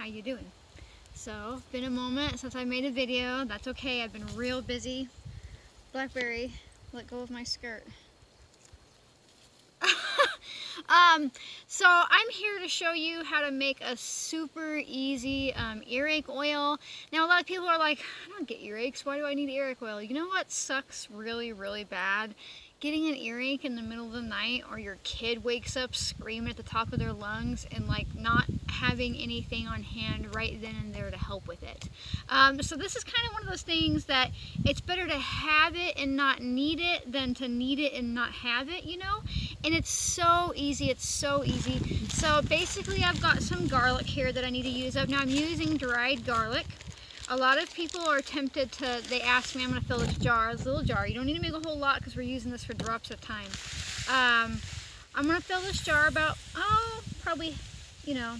how you doing? So, it's been a moment since I made a video. That's okay, I've been real busy. Blackberry, let go of my skirt. So I'm here to show you how to make a super easy earache oil. Now a lot of people are like, I don't get earaches, why do I need earache oil? You know what sucks really, really bad? Getting an earache in the middle of the night, or your kid wakes up screaming at the top of their lungs, and like not having anything on hand right then and there to help with it. So this is kind of one of those things that it's better to have it and not need it than to need it and not have it, you know? And it's so easy, it's so easy. So basically I've got some garlic here that I need to use up. Now I'm using dried garlic. A lot of people are tempted to, they ask me, I'm going to fill this jar, this little jar. You don't need to make a whole lot because we're using this for drops at a time. I'm going to fill this jar about, probably, you know,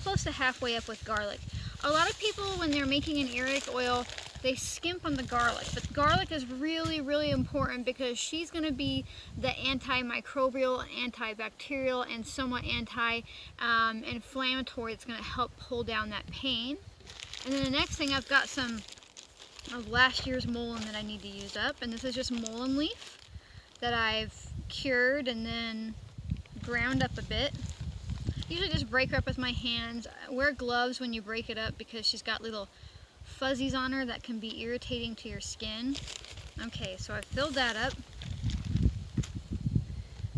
close to halfway up with garlic. A lot of people, when they're making an earache oil, they skimp on the garlic. But garlic is really, really important because she's going to be the antimicrobial, antibacterial, and somewhat anti-inflammatory. It's going to help pull down that pain. And then the next thing, I've got some of last year's mullein that I need to use up. And this is just mullein leaf that I've cured and then ground up a bit. Usually just break her up with my hands. Wear gloves when you break it up because she's got little fuzzies on her that can be irritating to your skin. Okay, so I've filled that up.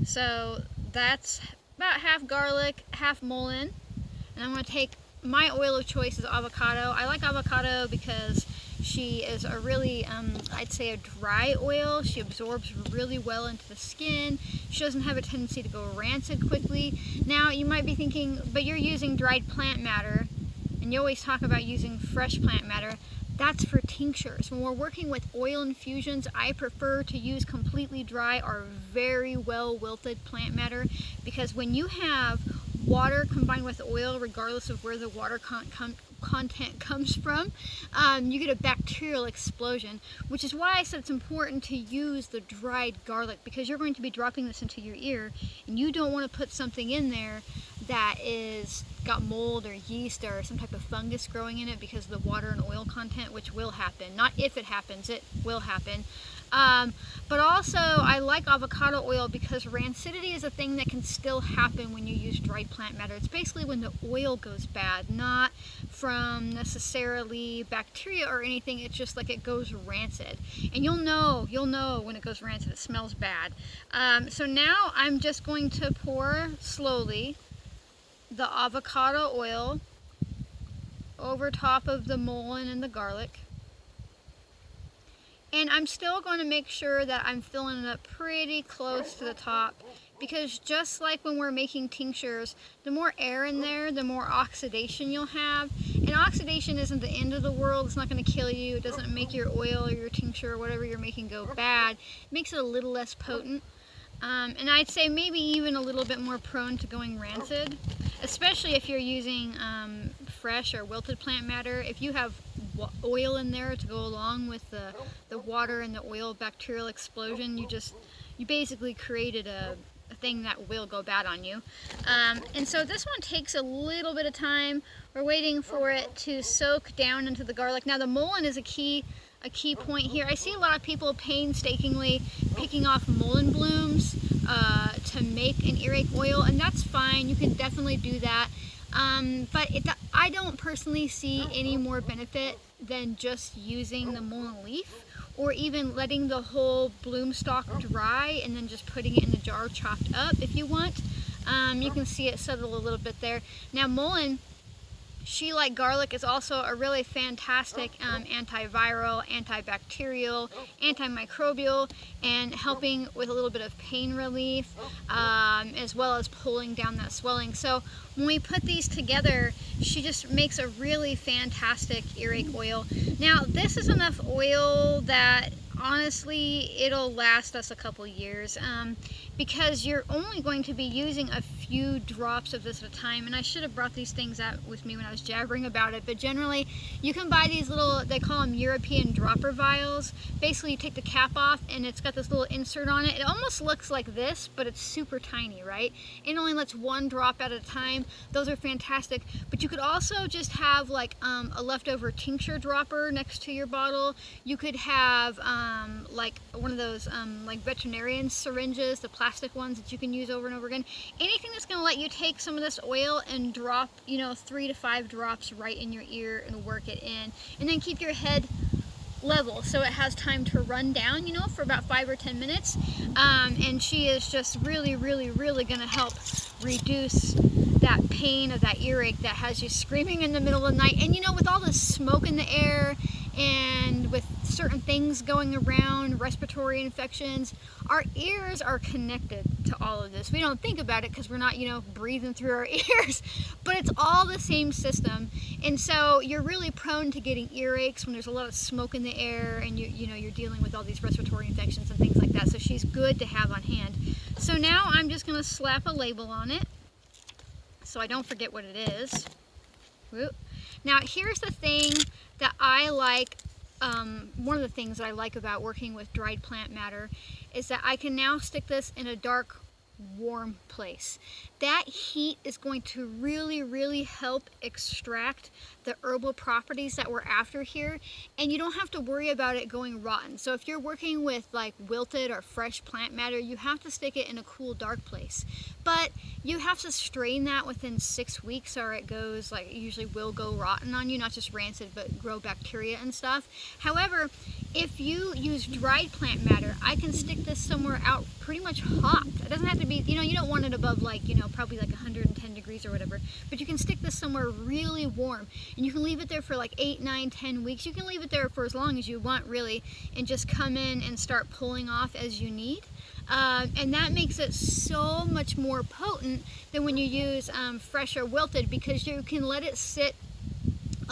So that's about half garlic, half mullein. And I'm going to take, my oil of choice is avocado. I like avocado because she is a really, I'd say a dry oil. She absorbs really well into the skin. She doesn't have a tendency to go rancid quickly. Now you might be thinking, but you're using dried plant matter, and you always talk about using fresh plant matter. That's for tinctures. When we're working with oil infusions, I prefer to use completely dry or very well wilted plant matter, because when you have water combined with oil, regardless of where the water content comes from, you get a bacterial explosion, which is why I said it's important to use the dried garlic, because you're going to be dropping this into your ear and you don't want to put something in there that is got mold or yeast or some type of fungus growing in it because of the water and oil content, which will happen. Not if it happens, it will happen. But also I like avocado oil because rancidity is a thing that can still happen when you use dried plant matter. It's basically when the oil goes bad, not from necessarily bacteria or anything. It's just like it goes rancid, and you'll know when it goes rancid. It smells bad. So now I'm just going to pour slowly the avocado oil over top of the mullein and the garlic. And I'm still going to make sure that I'm filling it up pretty close to the top, because just like when we're making tinctures, the more air in there, the more oxidation you'll have. And oxidation isn't the end of the world. It's not going to kill you. It doesn't make your oil or your tincture or whatever you're making go bad. It makes it a little less potent. And I'd say maybe even a little bit more prone to going rancid, especially if you're using fresh or wilted plant matter. If you have oil in there to go along with the water and the oil bacterial explosion, you basically created a thing that will go bad on you. And so this one takes a little bit of time. We're waiting for it to soak down into the garlic. Now the mullein is a key point here. I see a lot of people painstakingly picking off mullein blooms to make an earache oil, and that's fine. You can definitely do that. But I don't personally see any more benefit than just using the mullein leaf, or even letting the whole bloom stalk dry and then just putting it in the jar chopped up if you want. You can see it settle a little bit there. Now mullein, she, like garlic, is also a really fantastic antiviral, antibacterial, antimicrobial, and helping with a little bit of pain relief, as well as pulling down that swelling. So when we put these together, she just makes a really fantastic earache oil. Now this is enough oil that honestly, it'll last us a couple years, because you're only going to be using a few drops of this at a time. And I should have brought these things out with me when I was jabbering about it, but generally you can buy these little, they call them European dropper vials. Basically you take the cap off and it's got this little insert on it. It almost looks like this, but it's super tiny, right? It only lets one drop at a time. Those are fantastic. But you could also just have like a leftover tincture dropper next to your bottle. You could have like one of those like veterinarian syringes, the plastic ones that you can use over and over again. Anything that's going to let you take some of this oil and drop, 3 to 5 drops right in your ear and work it in, and then keep your head level so it has time to run down, for about 5 or 10 minutes. And she is just really, really, really going to help reduce that pain of that earache that has you screaming in the middle of the night. And with all the smoke in the air and with certain things going around, respiratory infections, our ears are connected to all of this. We don't think about it because we're not, breathing through our ears, but it's all the same system. And so you're really prone to getting earaches when there's a lot of smoke in the air and you're dealing with all these respiratory infections and things like that. So she's good to have on hand. So now I'm just going to slap a label on it so I don't forget what it is. Whoop. Now here's the thing that I like. One of the things that I like about working with dried plant matter is that I can now stick this in a dark, warm place. That heat is going to really, really help extract the herbal properties that we're after here, and you don't have to worry about it going rotten. So if you're working with like wilted or fresh plant matter, you have to stick it in a cool, dark place. But you have to strain that within 6 weeks or it goes, like, it usually will go rotten on you, not just rancid, but grow bacteria and stuff. However, if you use dried plant matter, I can stick this somewhere out pretty much hot. It doesn't have to be, you don't want it above like, probably like 110 degrees or whatever, but you can stick this somewhere really warm and you can leave it there for like 8, 9, 10 weeks. You can leave it there for as long as you want, really, and just come in and start pulling off as you need. And that makes it so much more potent than when you use fresh or wilted, because you can let it sit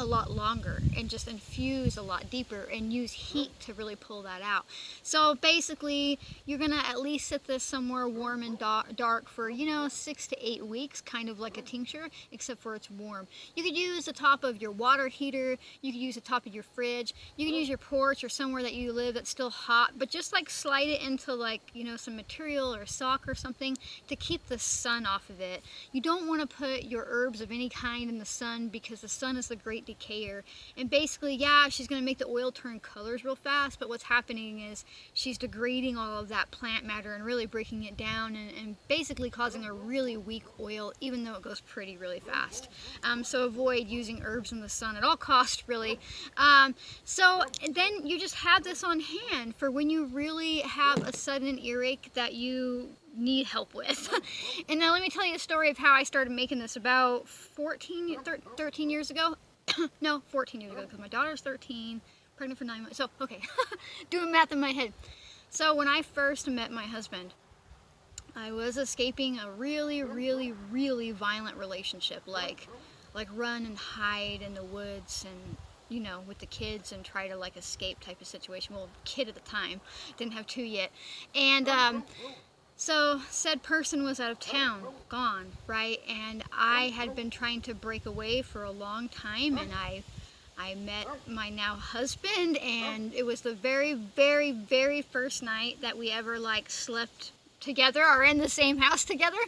a lot longer and just infuse a lot deeper and use heat to really pull that out. So basically you're gonna at least sit this somewhere warm and dark for 6 to 8 weeks, kind of like a tincture, except for it's warm. You could use the top of your water heater, you could use the top of your fridge, you can use your porch or somewhere that you live that's still hot, but just like slide it into like some material or sock or something to keep the sun off of it. You don't want to put your herbs of any kind in the sun, because the sun is the great decayer, and basically, yeah, she's going to make the oil turn colors real fast, but what's happening is she's degrading all of that plant matter and really breaking it down and basically causing a really weak oil, even though it goes really fast. So avoid using herbs in the sun at all costs, really. So then you just have this on hand for when you really have a sudden earache that you need help with. And now let me tell you a story of how I started making this about 13 years ago. No, 14 years ago, because my daughter's 13, pregnant for 9 months. So, okay, doing math in my head. So when I first met my husband, I was escaping a really, really, really violent relationship, like run and hide in the woods and, with the kids and try to like escape type of situation. Well, kid at the time, didn't have 2 yet. And so said person was out of town, gone, right? And I had been trying to break away for a long time, and I met my now husband, and it was the very, very, very first night that we ever like slept together or in the same house together.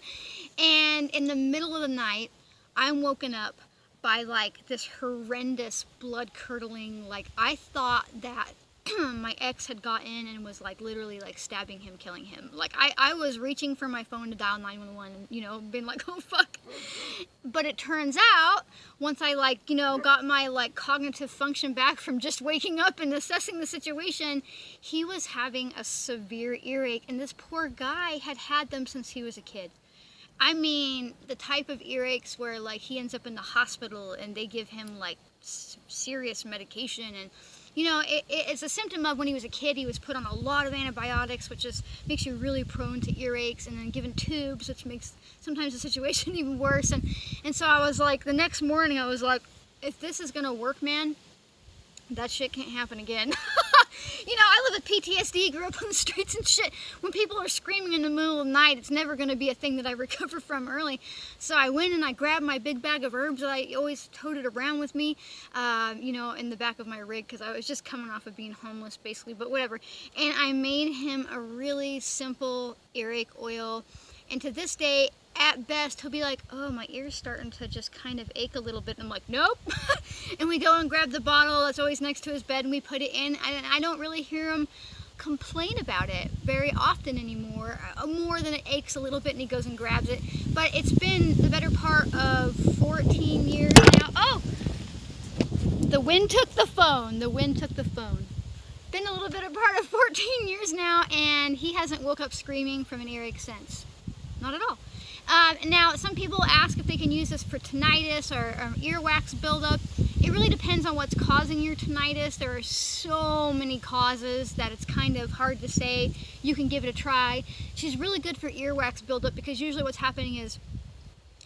And in the middle of the night, I'm woken up by like this horrendous blood-curdling, like I thought that my ex had got in and was like literally like stabbing him, killing him. Like I was reaching for my phone to dial 911 and being like, oh fuck. But it turns out once I like got my like cognitive function back from just waking up and assessing the situation, he was having a severe earache, and this poor guy had had them since he was a kid. I mean, the type of earaches where like he ends up in the hospital and they give him like serious medication, and it's a symptom of when he was a kid, he was put on a lot of antibiotics, which just makes you really prone to earaches, and then given tubes, which makes sometimes the situation even worse. And so I was like, the next morning I was like, if this is gonna work, man, that shit can't happen again. You know, I live with PTSD, grew up on the streets and shit. When people are screaming in the middle of the night, it's never going to be a thing that I recover from early. So I went and I grabbed my big bag of herbs that I always toted around with me, you know, in the back of my rig, because I was just coming off of being homeless, basically, but whatever. And I made him a really simple earache oil. And to this day, at best, he'll be like, oh, my ear's starting to just kind of ache a little bit. And I'm like, nope. And we go and grab the bottle that's always next to his bed and we put it in. I don't really hear him complain about it very often anymore, more than it aches a little bit and he goes and grabs it. But it's been the better part of 14 years now. Oh, the wind took the phone. The wind took the phone. Been a little bit of part of 14 years now, and he hasn't woke up screaming from an earache since. Not at all. Now, some people ask if they can use this for tinnitus or earwax buildup. It really depends on what's causing your tinnitus. There are so many causes that it's kind of hard to say. You can give it a try. She's really good for earwax buildup because usually what's happening is,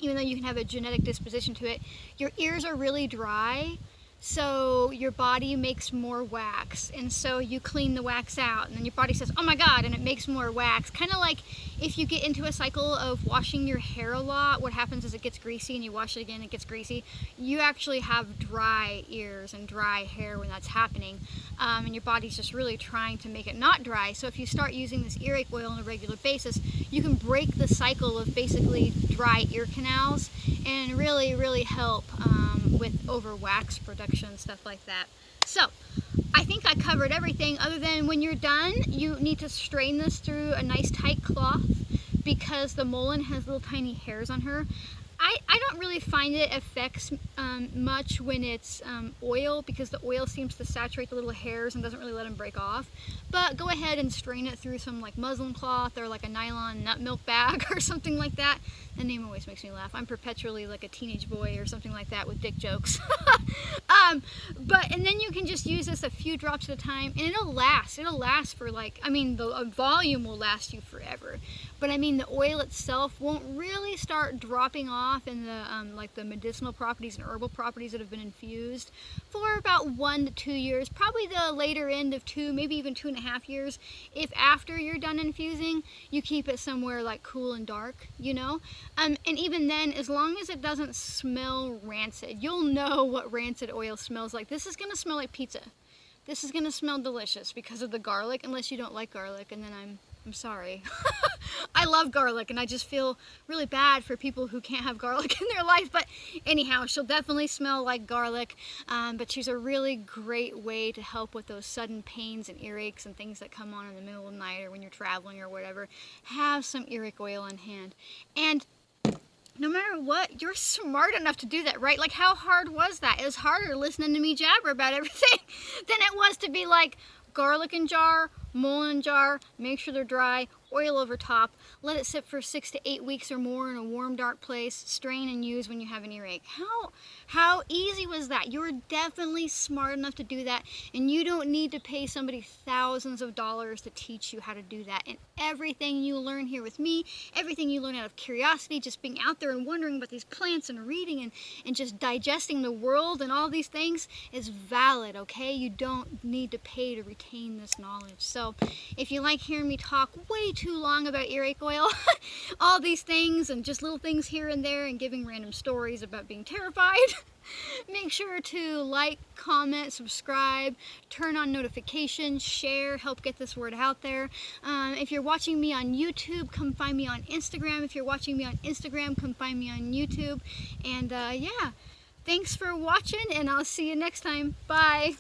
even though you can have a genetic disposition to it, your ears are really dry. So your body makes more wax, and so you clean the wax out, and then your body says, oh my god, and it makes more wax. Kind of like if you get into a cycle of washing your hair a lot, what happens is it gets greasy and you wash it again, it gets greasy. You actually have dry ears and dry hair when that's happening, and your body's just really trying to make it not dry. So if you start using this earache oil on a regular basis, you can break the cycle of basically dry ear canals and really, really help with over wax production, stuff like that. So I think I covered everything other than when you're done, you need to strain this through a nice tight cloth because the Mullen has little tiny hairs on her. I don't really find it affects much when it's oil because the oil seems to saturate the little hairs and doesn't really let them break off. But go ahead and strain it through some like muslin cloth or like a nylon nut milk bag or something like that. The name always makes me laugh. I'm perpetually like a teenage boy or something like that with dick jokes. And then you can just use this a few drops at a time and it'll last. It'll last for like, I mean, the volume will last you forever. But I mean, the oil itself won't really start dropping off in the like the medicinal properties and herbal properties that have been infused for about 1 to 2 years, probably the later end of 2, maybe even 2.5 years. If after you're done infusing, you keep it somewhere like cool and dark, you know? And even then, as long as it doesn't smell rancid, you'll know what rancid oil smells like. This is gonna smell like pizza. This is gonna smell delicious because of the garlic, unless you don't like garlic, and then I'm sorry. I love garlic and I just feel really bad for people who can't have garlic in their life, but anyhow, she'll definitely smell like garlic, but she's a really great way to help with those sudden pains and earaches and things that come on in the middle of the night or when you're traveling or whatever. Have some earache oil on hand. And no matter what, you're smart enough to do that, right? Like, how hard was that? It was harder listening to me jabber about everything than it was to be like, garlic in jar, mullein in jar, make sure they're dry, oil over top, let it sit for 6 to 8 weeks or more in a warm, dark place, strain and use when you have an earache. How easy was that? You were definitely smart enough to do that, and you don't need to pay somebody thousands of dollars to teach you how to do that. And everything you learn here with me, everything you learn out of curiosity, just being out there and wondering about these plants and reading and just digesting the world and all these things is valid, okay? You don't need to pay to retain this knowledge. So if you like hearing me talk way too long about earache oil, all these things and just little things here and there and giving random stories about being terrified, make sure to like, comment, subscribe, turn on notifications, share, help get this word out there. If you're watching me on YouTube, come find me on Instagram. If you're watching me on Instagram, come find me on YouTube. And yeah, thanks for watching, and I'll see you next time. Bye.